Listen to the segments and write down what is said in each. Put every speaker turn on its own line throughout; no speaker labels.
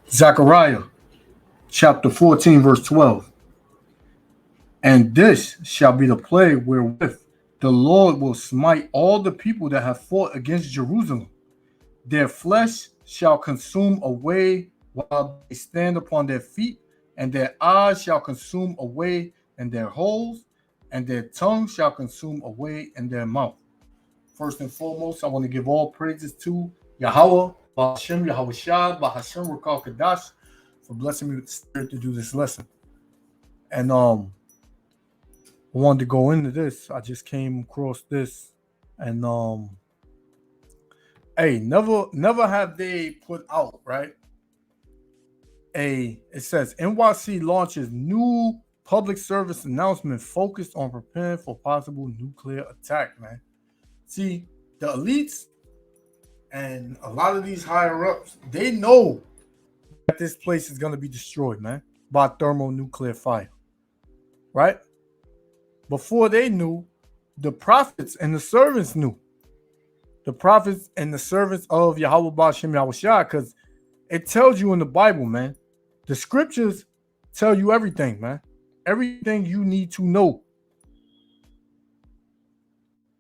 Zechariah chapter 14, verse 12. And this shall be the plague wherewith the Lord will smite all the people that have fought against Jerusalem. Their flesh shall consume away while they stand upon their feet, and their eyes shall consume away in their holes, and their tongue shall consume away in their mouth. First and foremost, I want to give all praises to Yahweh, Bahashem, Yahweh Shad, Bahashem, Rakal Kadash, for blessing me with the spirit to do this lesson. And I wanted to go into this. I just came across this, and hey, never have they put out, right? It says NYC launches new public service announcement focused on preparing for possible nuclear attack, man. See, the elites and a lot of these higher ups, they know that this place is gonna be destroyed, man, by thermonuclear fire. Right? Before they knew, the prophets and the servants knew. The prophets and the servants of Yahweh Ba'Shem Yahushua, because it tells you in the Bible, man. The scriptures tell you everything, man. Everything you need to know.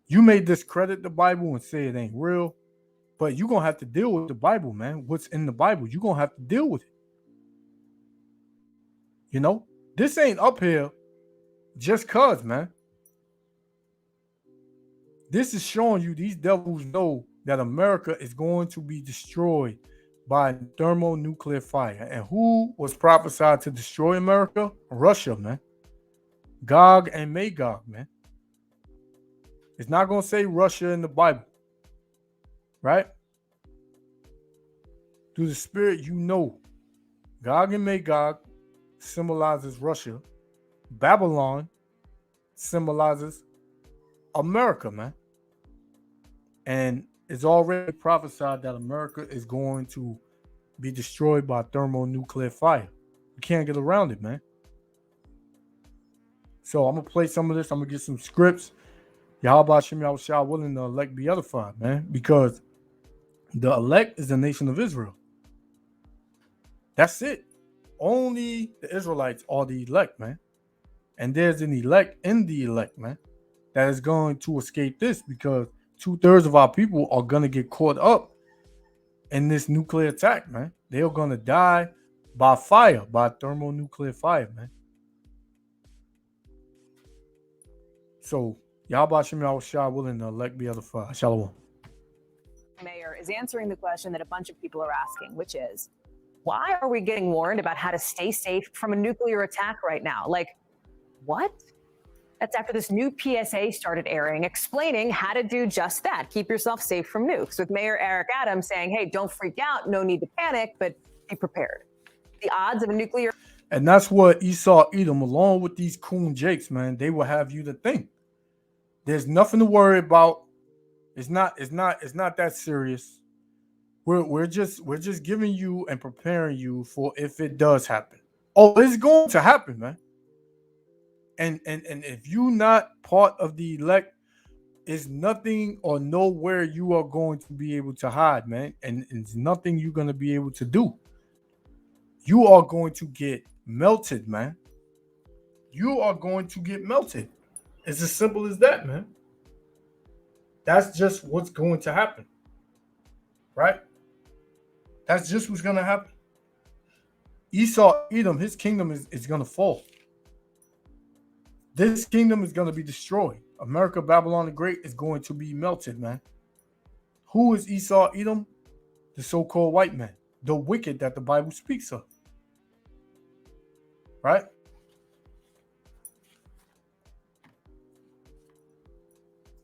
You may discredit the Bible and say it ain't real, but you're going to have to deal with the Bible, man. What's in the Bible, you're going to have to deal with it. You know, this ain't up here just cause, man. This is showing you these devils know that America is going to be destroyed by thermonuclear fire. And who was prophesied to destroy America? Russia, man. Gog and Magog, man. It's not going to say Russia in the Bible. Right? Through the Spirit, you know. Gog and Magog symbolizes Russia. Babylon symbolizes America, man. And it's already prophesied that America is going to be destroyed by thermonuclear fire. You can't get around it, man. So I'm going to play some of this. I'm going to get some scripts. Yahweh Shem Yahushua willing the elect be edified, man. Because the elect is the nation of Israel. That's it. Only the Israelites are the elect, man. And there's an elect in the elect, man, that is going to escape this because 2/3 of our people are going to get caught up in this nuclear attack, man. They're going to die by fire, by thermonuclear fire, man. So, Yahweh Shem Yahushua willing to elect be edified. Shalom.
Mayor is answering the question that a bunch of people are asking, which is, why are we getting warned about how to stay safe from a nuclear attack right now? Like, what? That's after this new PSA started airing, explaining how to do just that. Keep yourself safe from nukes, with Mayor Eric Adams saying, hey, don't freak out, no need to panic, but be prepared. The odds of a nuclear...
And that's what Esau Edom, along with these coon jakes, man, they will have you to think. There's nothing to worry about. It's not that serious. We're just giving you and preparing you for if it does happen. Oh, it's going to happen, man. And if you're not part of the elect, it's nothing or nowhere you are going to be able to hide, man. And it's nothing you're going to be able to do. You are going to get melted, man. You are going to get melted. It's as simple as that, man. That's just what's going to happen. Right? That's just what's going to happen. Esau, Edom, his kingdom is going to fall. This kingdom is going to be destroyed. America, Babylon the Great is going to be melted, man. Who is Esau, Edom? The so-called white man. The wicked that the Bible speaks of. Right?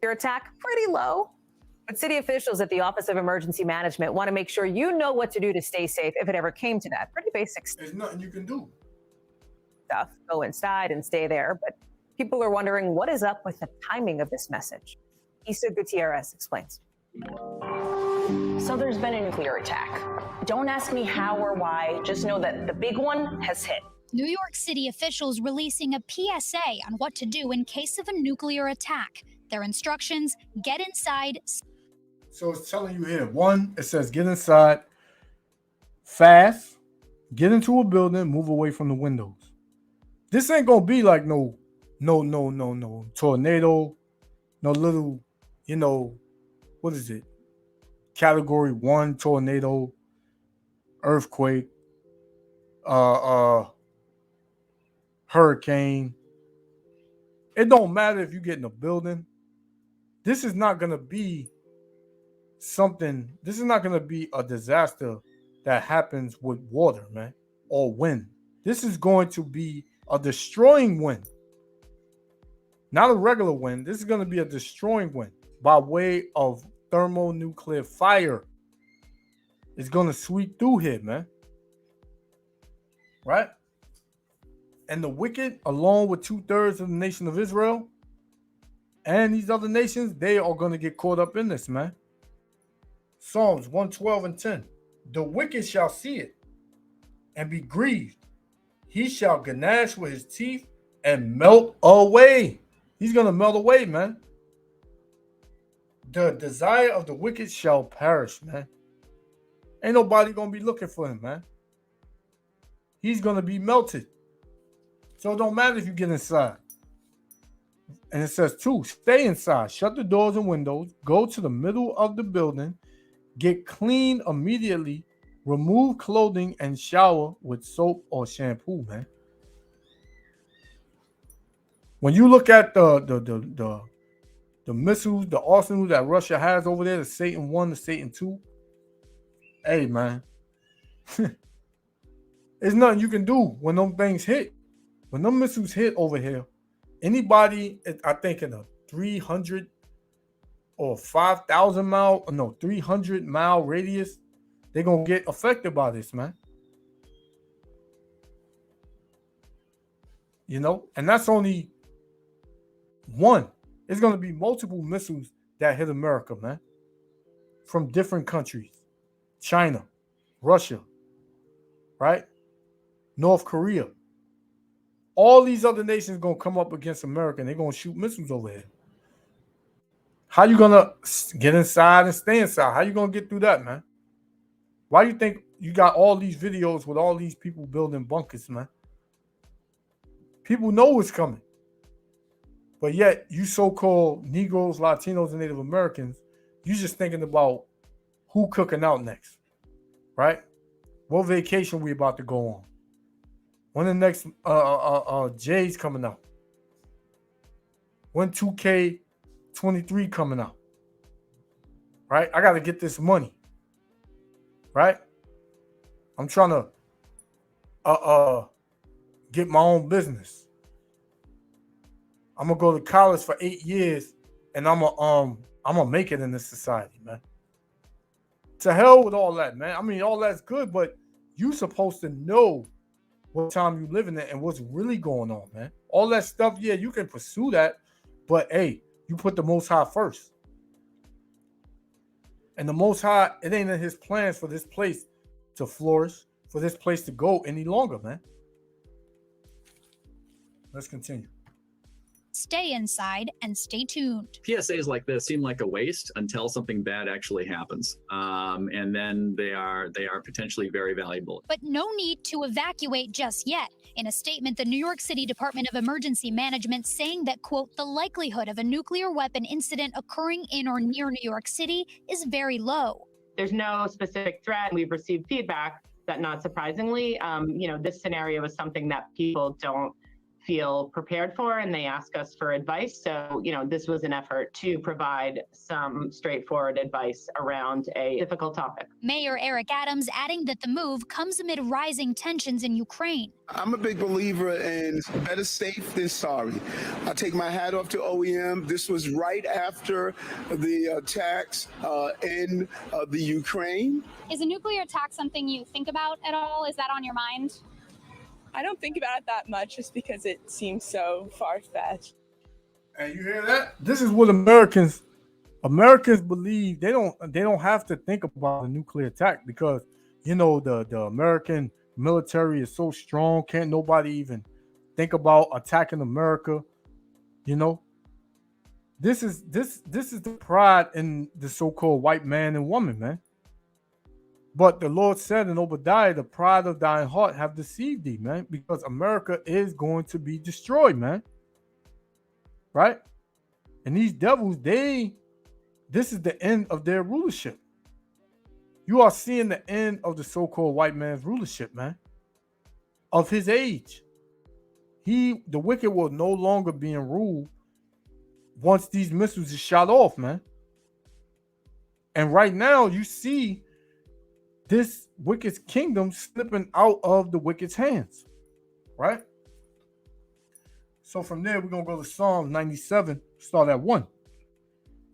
Your attack pretty low. But city officials at the Office of Emergency Management want to make sure you know what to do to stay safe if it ever came to that. Pretty basic stuff.
There's nothing you can do.
Go inside and stay there. But people are wondering what is up with the timing of this message. Issa Gutierrez explains.
So there's been a nuclear attack. Don't ask me how or why. Just know that the big one has hit.
New York City officials releasing a PSA on what to do in case of a nuclear attack. Their instructions, get inside.
So it's telling you here, one, it says get inside fast, get into a building, move away from the windows. This ain't gonna be like no tornado, no little, what is it? Category 1 tornado, earthquake, hurricane. It don't matter if you get in a building. This is not gonna be this is not gonna be a disaster that happens with water, man, or wind. This is going to be a destroying wind. Not a regular wind. This is going to be a destroying wind by way of thermonuclear fire. It's going to sweep through here, man. Right? And the wicked, along with 2/3 of the nation of Israel and these other nations, they are going to get caught up in this, man. Psalms 112 and 10. The wicked shall see it and be grieved. He shall gnash with his teeth and melt away. He's going to melt away, man. The desire of the wicked shall perish, man. Ain't nobody going to be looking for him, man. He's going to be melted. So it don't matter if you get inside. And it says, 2, stay inside. Shut the doors and windows. Go to the middle of the building. Get clean immediately. Remove clothing and shower with soap or shampoo, man. When you look at the missiles, the arsenal that Russia has over there, the Satan 1, the Satan 2, hey, man, there's nothing you can do when them things hit. When them missiles hit over here, anybody, I think in a 300 or 5,000 mile, no, 300 mile radius, they're going to get affected by this, man. And that's only one. It's going to be multiple missiles that hit America, man, from different countries. China, Russia, right? North Korea. All these other nations going to come up against America and they're going to shoot missiles over here. How you going to get inside and stay inside? How you going to get through that, man? Why do you think you got all these videos with all these people building bunkers, man? People know it's coming. But yet, you so-called Negroes, Latinos, and Native Americans, you just thinking about who cooking out next, right? What vacation we about to go on? When the next J's coming out? When 2K23 coming out? Right? I got to get this money. Right? I'm trying to get my own business. I'm gonna go to college for 8 years, and I'm gonna make it in this society, man. To hell with all that, man. I mean, all that's good, but you supposed to know what time you living in and what's really going on, man. All that stuff, yeah, you can pursue that, but hey, you put the Most High first. And the Most High, it ain't in his plans for this place to flourish, for this place to go any longer, man. Let's continue.
Stay inside and stay tuned.
PSAs like this seem like a waste until something bad actually happens. And then they are potentially very valuable.
But no need to evacuate just yet. In a statement, the New York City Department of Emergency Management saying that, quote, the likelihood of a nuclear weapon incident occurring in or near New York City is very low.
There's no specific threat. We've received feedback that, not surprisingly, this scenario is something that people don't feel prepared for, and they ask us for advice. So, this was an effort to provide some straightforward advice around a difficult topic.
Mayor Eric Adams adding that the move comes amid rising tensions in Ukraine.
I'm a big believer in better safe than sorry. I take my hat off to OEM. This was right after the attacks in the Ukraine.
Is a nuclear attack something you think about at all? Is that on your mind?
I don't think about it that much just because it seems so far-fetched.
And you hear that? This is what Americans believe. They don't have to think about a nuclear attack because the American military is so strong. Can't nobody even think about attacking America. This is the pride in the so-called white man and woman, man. But the Lord said in Obadiah, the pride of thine heart have deceived thee, man, because America is going to be destroyed, man. Right? And these devils, this is the end of their rulership. You are seeing the end of the so-called white man's rulership, man, of his age. The wicked will no longer be in rule once these missiles are shot off, man. And right now, you see this wicked's kingdom slipping out of the wicked's hands, right? So from there, we're going to go to Psalm 97, start at 1.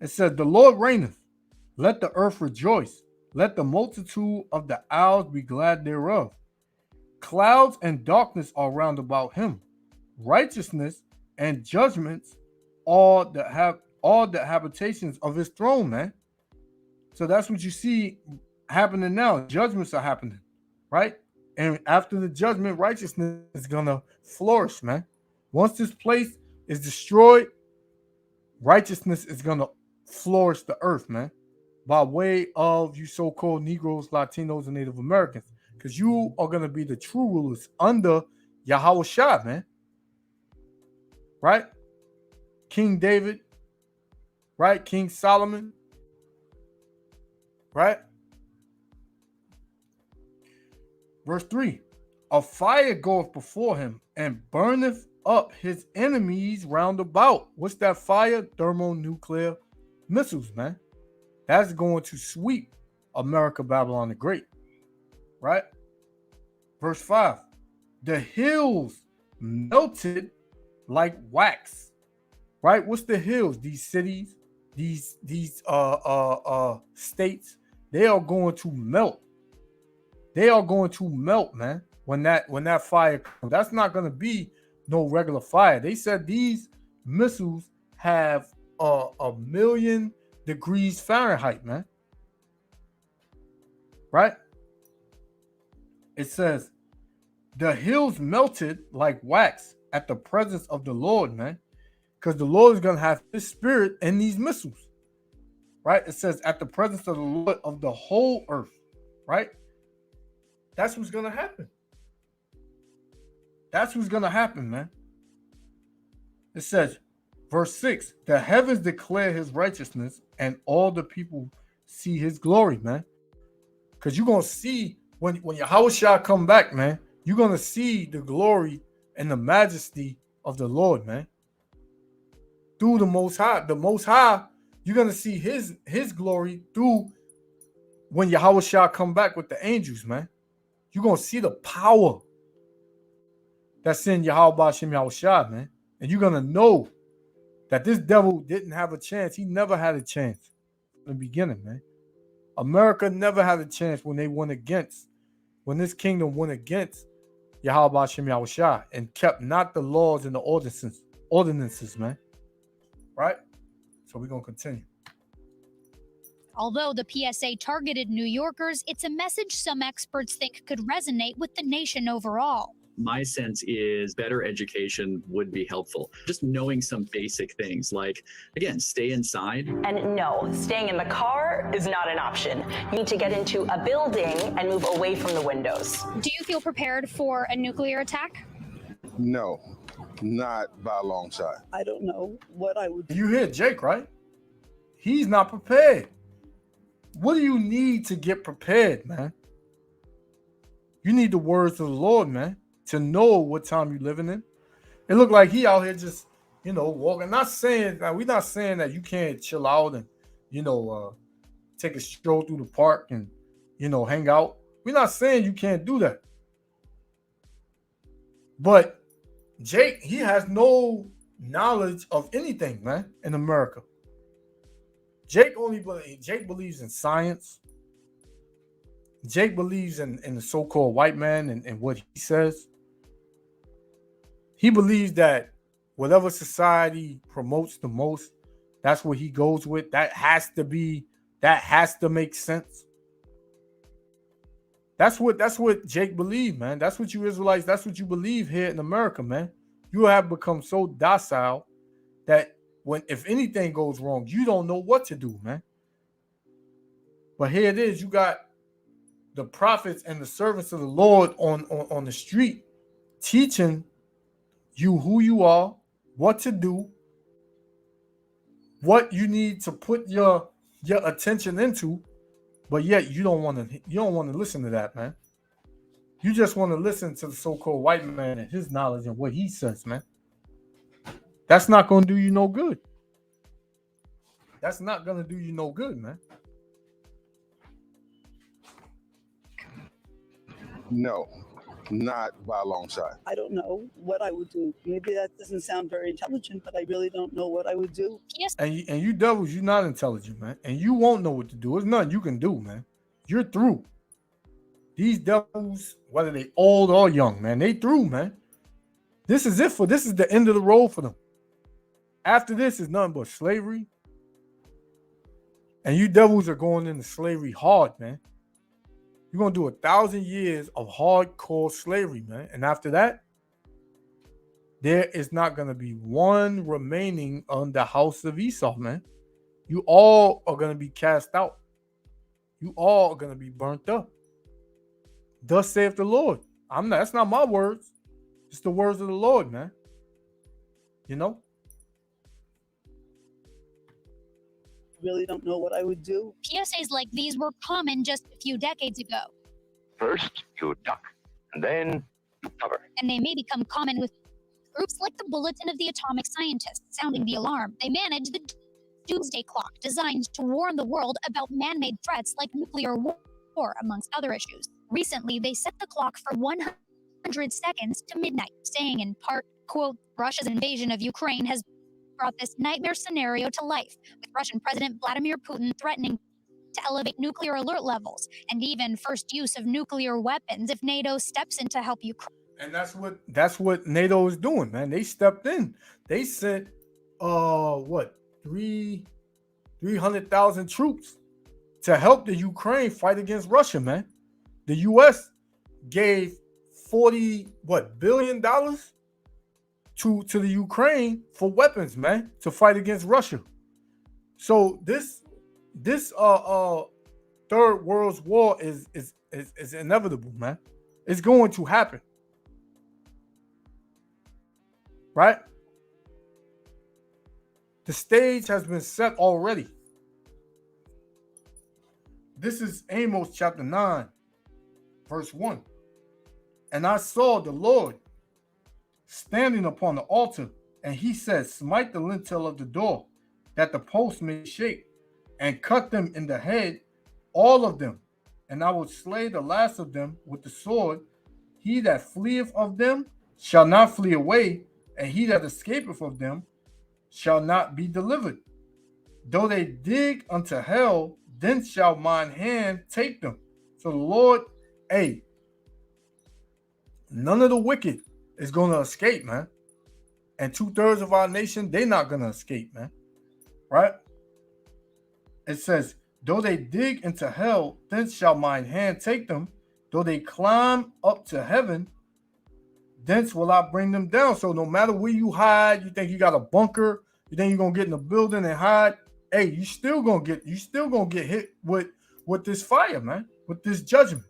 It says, the Lord reigneth, let the earth rejoice. Let the multitude of the isles be glad thereof. Clouds and darkness are round about him. Righteousness and judgments are the habitations of his throne, man. So that's what you see happening now. Judgments are happening, right? And after the judgment, righteousness is gonna flourish, man. Once this place is destroyed, righteousness is gonna flourish the earth, man, by way of you so-called Negroes, Latinos, and Native Americans, because you are gonna be the true rulers under Yahweh Shah, man. Right? King David, right? King Solomon, right? Verse 3, a fire goeth before him and burneth up his enemies round about. What's that fire? Thermonuclear missiles, man. That's going to sweep America, Babylon the Great, right? Verse 5, the hills melted like wax, right? What's the hills? These cities, these states, they are going to melt. They are going to melt, man, when that fire comes. That's not going to be no regular fire. They said these missiles have 1,000,000 degrees Fahrenheit, man. Right? It says, the hills melted like wax at the presence of the Lord, man. Because the Lord is going to have his spirit in these missiles. Right? It says, at the presence of the Lord of the whole earth. Right? That's what's going to happen. That's what's going to happen, man. It says, verse 6, the heavens declare his righteousness and all the people see his glory, man. Because you're going to see, when Yahweh Shah come back, man, you're going to see the glory and the majesty of the Lord, man. Through the Most High. The Most High, you're going to see his glory through when Yahweh Shah come back with the angels, man. You're going to see the power that's in Yahweh Ba'Shem Yahweh Shah, man. And you're going to know that this devil didn't have a chance. He never had a chance in the beginning, man. America never had a chance when this kingdom went against Yahweh Ba'Shem Yahweh Shah and kept not the laws and the ordinances, man. Right? So we're going to continue.
Although the PSA targeted New Yorkers, it's a message some experts think could resonate with the nation overall.
My sense is better education would be helpful. Just knowing some basic things like, again, stay inside.
And no, staying in the car is not an option. You need to get into a building and move away from the windows.
Do you feel prepared for a nuclear attack?
No, not by a long shot.
I don't know what I would do.
You hear Jake, right? He's not prepared. What do you need to get prepared, man? You need the words of the Lord, man, to know what time you're living in. It looked like he out here just, walking. We're not saying that you can't chill out and, take a stroll through the park and, hang out. We're not saying you can't do that. But Jake, he has no knowledge of anything, man, in America. Jake believes in science. Jake believes in the so-called white man and what he says. He believes that whatever society promotes the most, that's what he goes with. That has to make sense. That's what Jake believes, man. That's what you Israelites, that's what you believe here in America, man. You have become so docile that if anything goes wrong, you don't know what to do, man. But here it is, you got the prophets and the servants of the Lord on the street, teaching you who you are, what to do, what you need to put your attention into, but yet you don't want to listen to that, man. You just want to listen to the so-called white man and his knowledge and what he says, man. That's not going to do you no good. That's not going to do you no good, man.
No, not by a long shot.
I don't know what I would do. Maybe that doesn't sound very intelligent, but I really don't know what I would do.
Yes.
And you devils, you're not intelligent, man. And you won't know what to do. There's nothing you can do, man. You're through. These devils, whether they old or young, man, they through, man. This is the end of the road for them. After this is nothing but slavery. And you devils are going into slavery hard, man. You're going to do 1,000 years of hardcore slavery, man. And after that, there is not going to be one remaining on the house of Esau, man. You all are going to be cast out. You all are going to be burnt up. Thus saith the Lord. That's not my words. It's the words of the Lord, man. You know?
Really don't know what I would do.
PSAs like these were common just a few decades ago.
First, you duck, and then you cover.
And they may become common with groups like the Bulletin of the Atomic Scientists, sounding the alarm. They manage the doomsday clock, designed to warn the world about man-made threats like nuclear war, amongst other issues. Recently, they set the clock for 100 seconds to midnight, saying in part, quote, Russia's invasion of Ukraine has brought this nightmare scenario to life, with Russian President Vladimir Putin threatening to elevate nuclear alert levels and even first use of nuclear weapons if NATO steps in to help Ukraine.
And that's what NATO is doing, man. They stepped in. They sent 300,000 troops to help the Ukraine fight against Russia, man. The US gave $40 billion to the Ukraine for weapons, man, to fight against Russia. So this third world war is inevitable, man. It's going to happen. Right? The stage has been set already. This is Amos chapter 9, verse 1. And I saw the Lord standing upon the altar, and he said, smite the lintel of the door, that the posts may shake, and cut them in the head, all of them. And I will slay the last of them with the sword. He that fleeth of them shall not flee away, and he that escapeth of them shall not be delivered. Though they dig unto hell, then shall mine hand take them. So the Lord, none of the wicked is going to escape, man. And 2/3 of our nation, they're not going to escape, man. Right? It says, though they dig into hell, then shall mine hand take them. Though they climb up to heaven, thence will I bring them down. So no matter where you hide, you think you got a bunker, you think you're gonna get in the building and hide. Hey, you still gonna get hit with this fire, man, with this judgment.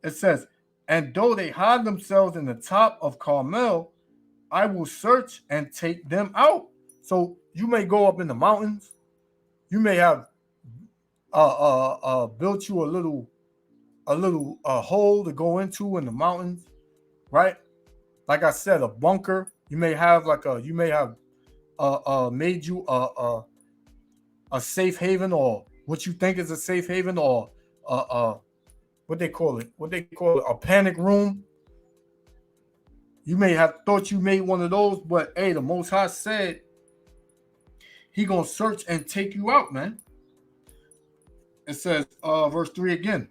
It says, and though they hide themselves in the top of Carmel, I will search and take them out. So you may go up in the mountains, you may have built you a little hole to go into in the mountains, right? Like I said, a bunker. You may have made you a safe haven, or what you think is a safe haven, or what they call it, a panic room. You may have thought you made one of those, but hey, the Most High said he gonna search and take you out, man. It says, verse 3 again,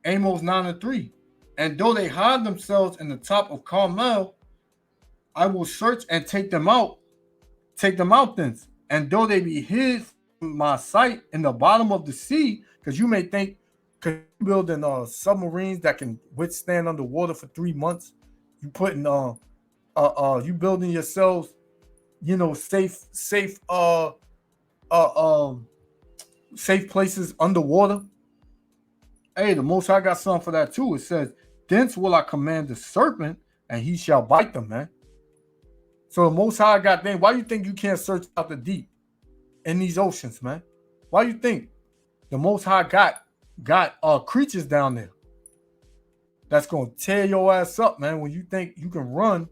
Amos 9:3. And though they hide themselves in the top of Carmel, I will search and take them out thence. And though they be hid from my sight in the bottom of the sea, because you may think, because you're building submarines that can withstand underwater for 3 months, you putting you building yourselves, safe places underwater. Hey, the Most High got something for that too. It says, "Thence will I command the serpent, and he shall bite them," man. So the Most High got things. Why you think you can't search out the deep in these oceans, man? Why you think the Most High got creatures down there that's gonna tear your ass up, man? When you think you can run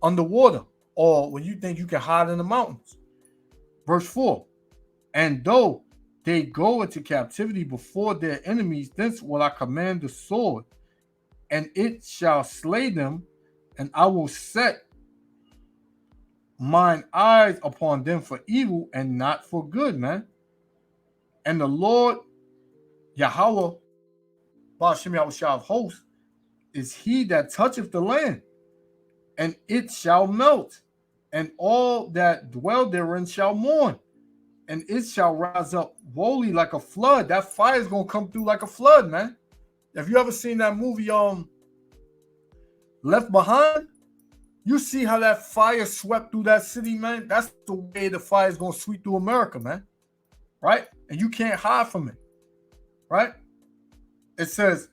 underwater, or when you think you can hide in the mountains. Verse 4. And though they go into captivity before their enemies, thence will I command the sword, and it shall slay them, and I will set mine eyes upon them for evil and not for good, man. And the Lord Yahweh, Ba'ashem Yahushua of hosts, is he that toucheth the land, and it shall melt, and all that dwell therein shall mourn, and it shall rise up woefully like a flood. That fire is gonna come through like a flood, man. Have you ever seen that movie, Left Behind? You see how that fire swept through that city, man? That's the way the fire is gonna sweep through America, man. Right? And you can't hide from it. Right? It says,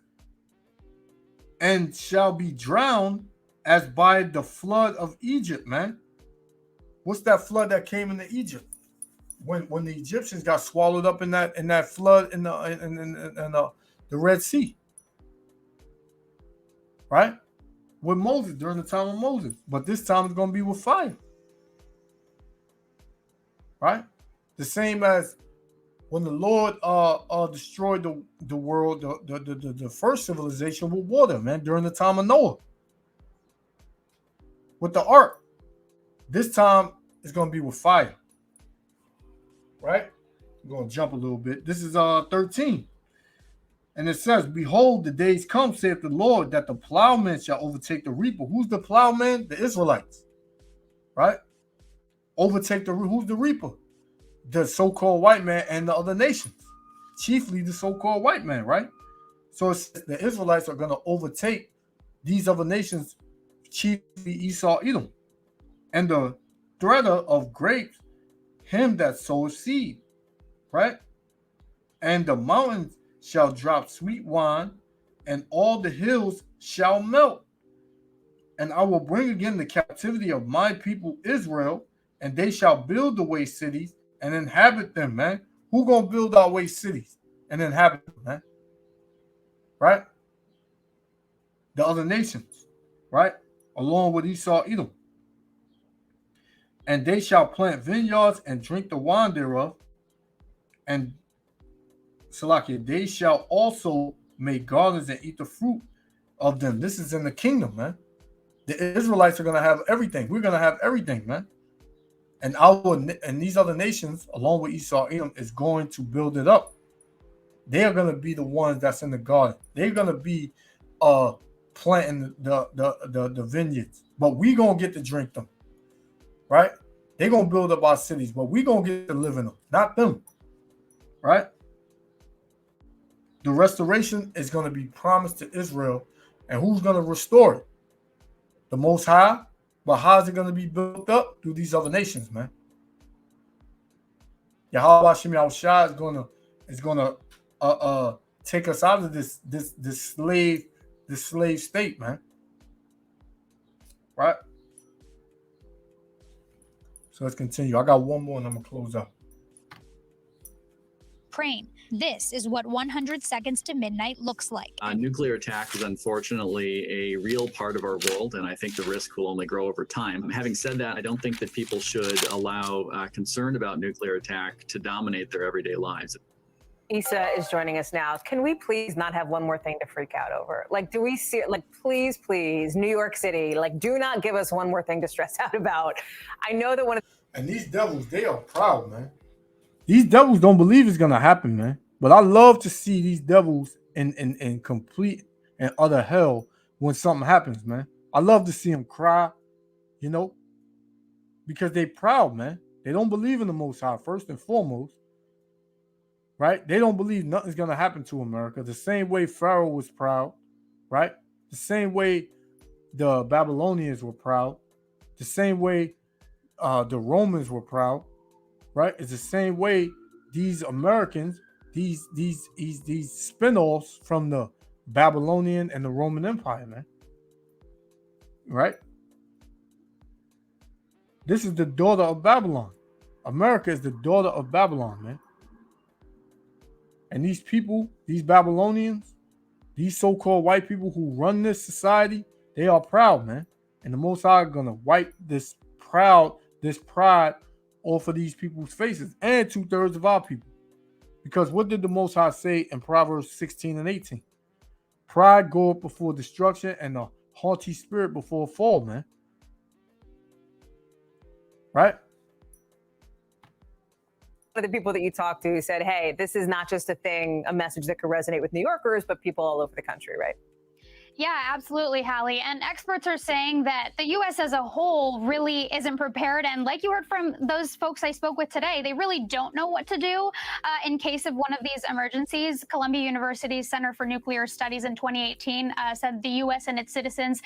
and shall be drowned as by the flood of Egypt, man. What's that flood that came into Egypt? When the Egyptians got swallowed up in that flood in the Red Sea. Right? With Moses, during the time of Moses. But this time it's going to be with fire. Right? The same as when the Lord destroyed the world, the first civilization with water, man, during the time of Noah. With the ark. This time it's going to be with fire. Right? I'm going to jump a little bit. This is 13. And it says, behold, the days come, saith the Lord, that the plowman shall overtake the reaper. Who's the plowman? The Israelites. Right? Overtake who's the reaper? The so-called white man and the other nations. Chiefly the so-called white man, right? So the Israelites are going to overtake these other nations, chiefly Esau, Edom. And the threader of grapes, him that sows seed. Right? And the mountains shall drop sweet wine, and all the hills shall melt. And I will bring again the captivity of my people Israel, and they shall build the waste cities and inhabit them, man. Who gonna build our waste cities and inhabit them, man? Right? The other nations, right? Along with Esau, Edom. And they shall plant vineyards and drink the wine thereof, and Salakia, they shall also make gardens and eat the fruit of them. This is in the kingdom, man. The Israelites are going to have everything. We're going to have everything, man. And these other nations, along with Esau, Edom, is going to build it up. They are going to be the ones that's in the garden. They're going to be planting the vineyards. But we're going to get to drink them, right? They're going to build up our cities, but we're going to get to live in them, not them, right? The restoration is going to be promised to Israel. And who's going to restore it? The Most High. But how is it going to be built up? Through these other nations, man. Yahweh Shem Yahushua is going to take us out of this slave state, man. Right? So let's continue. I got one more and I'm going to close out.
Crane, this is what 100 seconds to midnight looks like.
Nuclear attack is unfortunately a real part of our world, and I think the risk will only grow over time. Having said that, I don't think that people should allow concern about nuclear attack to dominate their everyday lives.
Issa is joining us now. Can we please not have one more thing to freak out over? Like, do we see, like, please, New York City, like, do not give us one more thing to stress out about. I know that one of...
And these devils, they are proud, man. These devils don't believe it's going to happen, man. But I love to see these devils in complete and utter hell when something happens, man. I love to see them cry, you know, because they proud, man. They don't believe in the Most High, first and foremost, right? They don't believe nothing's going to happen to America. The same way Pharaoh was proud, right? The same way the Babylonians were proud. The same way the Romans were proud. Right? It's the same way these Americans, spin-offs from the Babylonian and the Roman Empire, man. Right? This is the daughter of Babylon. America is the daughter of Babylon, man. And these people, these Babylonians, these so-called white people who run this society, they are proud, man. And the Most High are gonna wipe this pride off of these people's faces and 2/3 of our people. Because what did the Most High say in Proverbs 16 and 18? Pride goeth before destruction and a haughty spirit before a fall, man. Right?
One of the people that you talked to said, hey, this is not just a message that could resonate with New Yorkers, but people all over the country, right?
Yeah, absolutely, Hallie. And experts are saying that the U.S. as a whole really isn't prepared. And like you heard from those folks I spoke with today, they really don't know what to do in case of one of these emergencies. Columbia University's Center for Nuclear Studies in 2018 said the U.S. and its citizens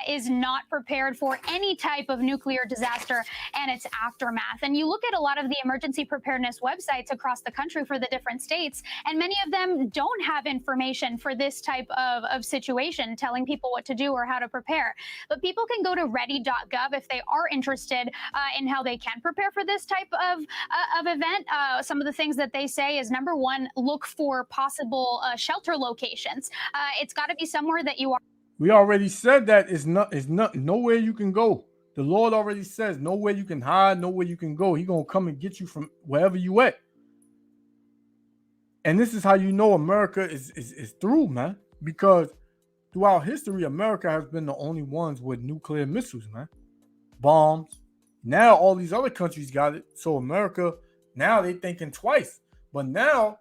is not prepared for any type of nuclear disaster and its aftermath. And you look at a lot of the emergency preparedness websites across the country for the different states, and many of them don't have information for this type of situation, telling people what to do or how to prepare. But people can go to ready.gov if they are interested in how they can prepare for this type of event. Some of the things that they say is, number one, look for possible shelter locations. It's got to be somewhere that you are.
We already said that it's not nowhere you can go. The Lord already says nowhere you can hide, nowhere you can go. He's gonna come and get you from wherever you at. And this is how you know America is through, man. Because throughout history, America has been the only ones with nuclear missiles, man. Bombs. Now all these other countries got it. So America, now they thinking twice. But now,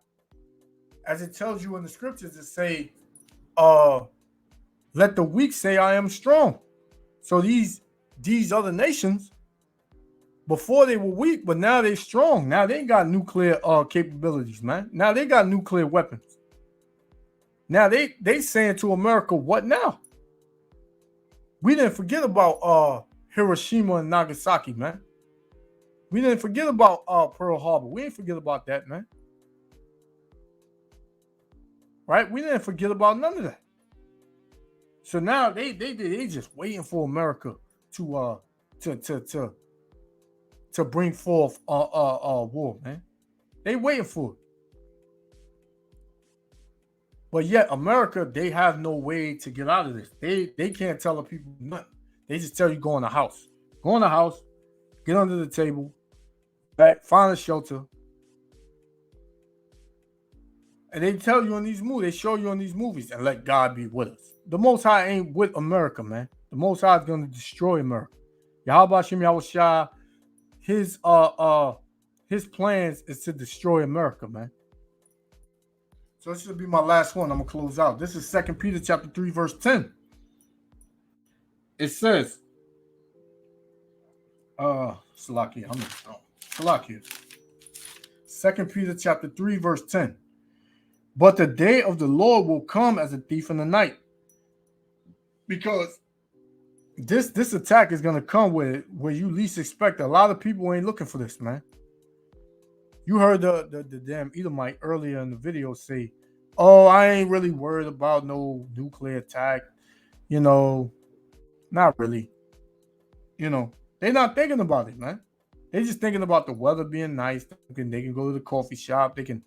as it tells you in the scriptures, it say, let the weak say I am strong. So these other nations, before they were weak, but now they're strong. Now they got nuclear capabilities, man. Now they got nuclear weapons. Now they saying to America, what now? We didn't forget about Hiroshima and Nagasaki, man. We didn't forget about Pearl Harbor. We didn't forget about that, man. Right? We didn't forget about none of that. So now they just waiting for America to bring forth war, man. They waiting for it. But yet America, they have no way to get out of this. They can't tell the people nothing. They just tell you go in the house. Go in the house, get under the table, right? Find a shelter. And they tell you in these movies, they show you in these movies, and let God be with us. The Most High ain't with America, man. The Most High is going to destroy America. Yahweh Hashem Yahushua, his plans is to destroy America, man. So this should be my last one. I'm gonna close out. This is 2 Peter chapter 3, verse 10. It says, Salakia. 2 Peter chapter 3, verse 10. But the day of the Lord will come as a thief in the night. Because this attack is gonna come where you least expect. A lot of people ain't looking for this, man. You heard the damn Edomite earlier in the video say, oh, I ain't really worried about no nuclear attack. You know, not really. You know, they're not thinking about it, man. They're just thinking about the weather being nice. They can go to the coffee shop. They can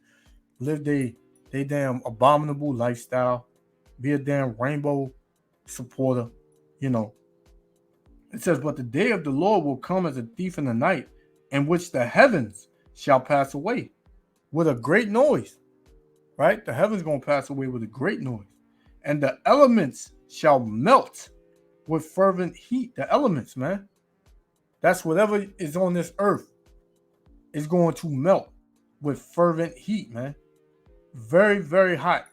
live they damn abominable lifestyle. Be a damn rainbow supporter, you know. It says, but the day of the Lord will come as a thief in the night, in which the heavens shall pass away with a great noise, right? The heavens going to pass away with a great noise, and the elements shall melt with fervent heat. The elements, man, that's whatever is on this earth is going to melt with fervent heat, man. Very, very hot.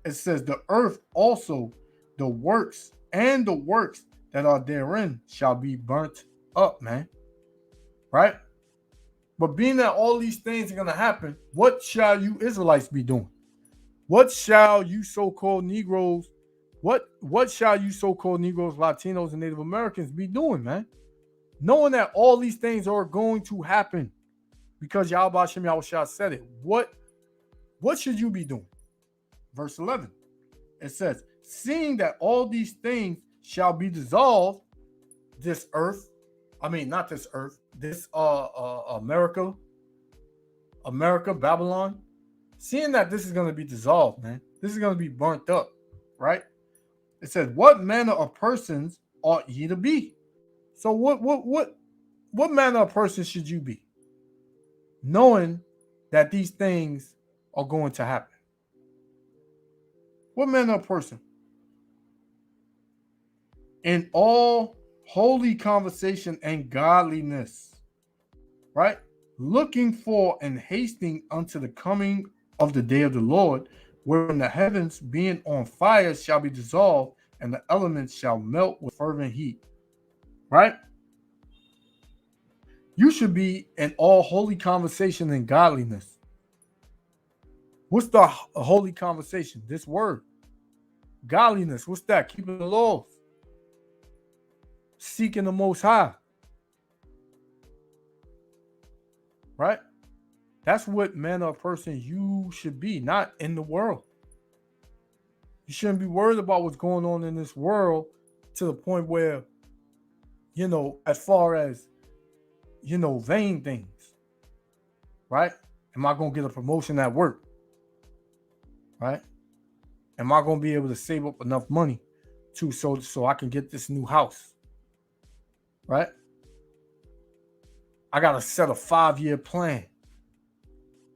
It says the earth also, the works that are therein shall be burnt up, man. Right? But being that all these things are going to happen, what shall you Israelites be doing? What shall you so-called Negroes, what shall you so-called Negroes, Latinos, and Native Americans be doing, man? Knowing that all these things are going to happen because Yahweh Hashem Yahushua said it. What what should you be doing? Verse 11, it says, seeing that all these things shall be dissolved, this earth, not this earth, this America, Babylon, seeing that this is going to be dissolved, man, this is going to be burnt up, right? It says, what manner of persons ought ye to be? So what manner of person should you be, knowing that these things are going to happen? What manner of person? In all holy conversation and godliness, right? Looking for and hasting unto the coming of the day of the Lord, wherein the heavens being on fire shall be dissolved, and the elements shall melt with fervent heat. Right? You should be in all holy conversation and godliness. What's the holy conversation? This word. Godliness. What's that? Keeping the laws. Seeking the Most High. Right? That's what manner of person you should be, not in the world. You shouldn't be worried about what's going on in this world to the point where, as far as, vain things, right? Am I going to get a promotion at work? Right? Am I going to be able to save up enough money so I can get this new house? Right? I got to set a 5-year plan.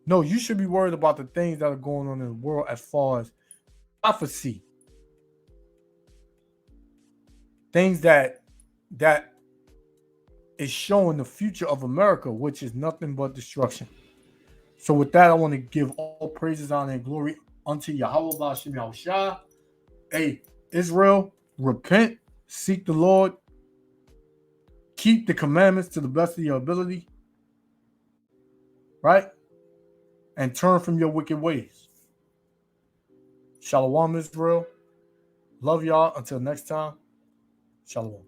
No, you should be worried about the things that are going on in the world as far as prophecy. Things that is showing the future of America, which is nothing but destruction. So with that, I want to give all praises, honor, and glory unto Yahweh B'Shem Yahushua. Hey, Israel, repent, seek the Lord, keep the commandments to the best of your ability, right? And turn from your wicked ways. Shalom, Israel. Love y'all. Until next time. Shalom.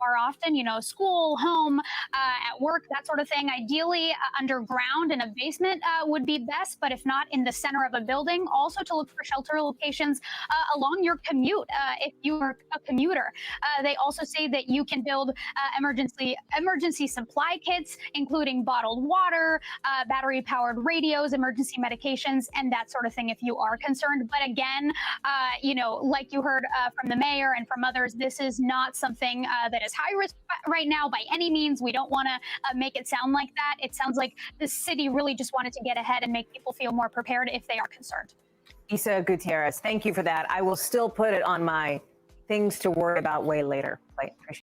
More often, school, home, at work, that sort of thing. Ideally, underground in a basement would be best, but if not, in the center of a building. Also to look for shelter locations along your commute if you are a commuter. They also say that you can build emergency supply kits, including bottled water, battery-powered radios, emergency medications, and that sort of thing if you are concerned. But again, like you heard from the mayor and from others, this is not something that is high risk right now by any means. We don't want to make it sound like that. It sounds like the city really just wanted to get ahead and make people feel more prepared if they are concerned.
Isa Gutierrez, thank you for that. I will still put it on my things to worry about way later. Appreciate